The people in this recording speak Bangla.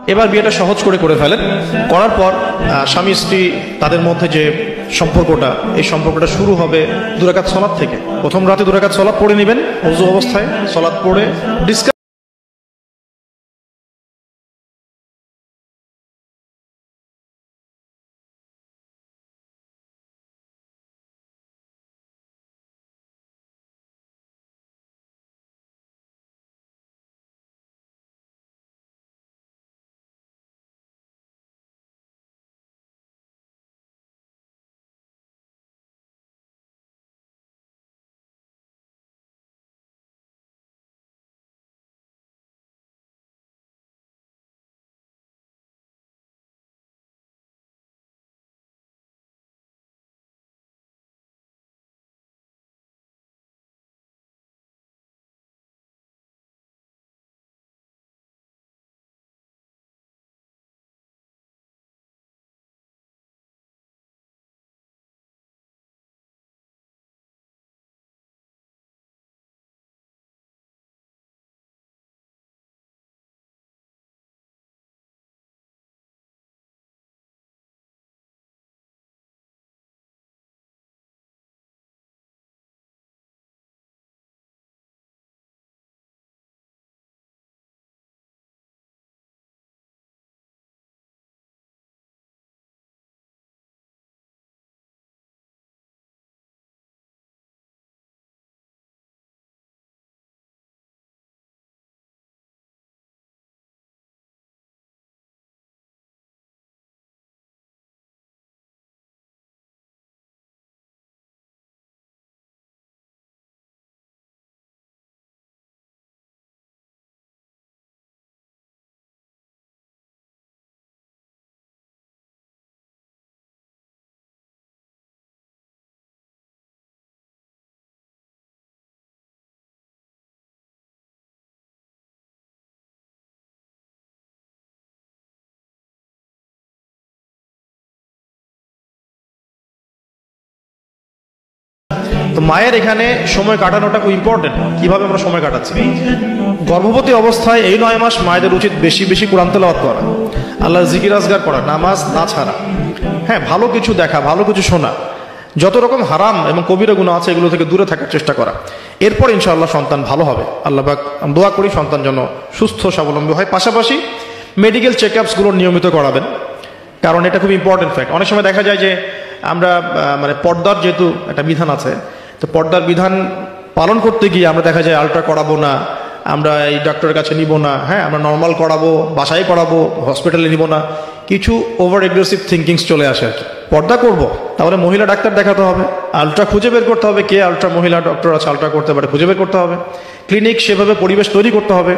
এবার বিয়েটা সহজ করে ফেলেন। করার পর স্বামী স্ত্রী তাদের মধ্যে যে সম্পর্কটা, এই সম্পর্কটা শুরু হবে 2 রাকাত সালাত থেকে। প্রথম রাতে 2 রাকাত সালাত পড়ে নেবেন, ওযু অবস্থায় সালাত পড়ে ডিসকাস তো মায়ের এখানে সময় কাটানোটা খুব ইম্পর্টেন্ট। কিভাবে আমরা সময় কাটাচ্ছি? গর্ভবতী অবস্থায় এই 9 মাস মায়েদের উচিত বেশি বেশি কোরআন তেলাওয়াত করা, আল্লাহর জিকির আজগার করা, নামাজ না ছাড়া, হ্যাঁ ভালো কিছু দেখা, ভালো কিছু শোনা, যত রকম হারাম এবং কবিরা গুনাহ আছে এগুলো থেকে দূরে থাকার চেষ্টা করা। এরপর ইনশাআল্লাহ সন্তান ভালো হবে। আল্লাহ পাক দোয়া করি সন্তান যেন সুস্থ স্বাবলম্বী হয়। পাশাপাশি মেডিকেল চেকআপসগুলো নিয়মিত করাবেন, কারণ এটা খুব ইম্পর্টেন্ট ফ্যাক্ট। অনেক সময় দেখা যায় যে আমরা মানে পর্দার যেহেতু একটা বিধান আছে, তো পর্দার বিধান পালন করতে গিয়ে আমরা দেখা যায় আলট্রা করাবো না, আমরা এই ডাক্তারের কাছে নিব না, হ্যাঁ আমরা নর্মাল করাবো, বাসায় করাবো, হসপিটালে নিব না, কিছু ওভার এগ্রেসিভ থিঙ্কিংস চলে আসে আর কি। পর্দা করব তাহলে মহিলা ডাক্তার দেখাতে হবে, আলট্রা খুঁজে বের করতে হবে, কে আলট্রা মহিলা ডক্টর আছে আলট্রা করতে পারে খুঁজে বের করতে হবে, ক্লিনিক সেভাবে পরিবেশ তৈরি করতে হবে।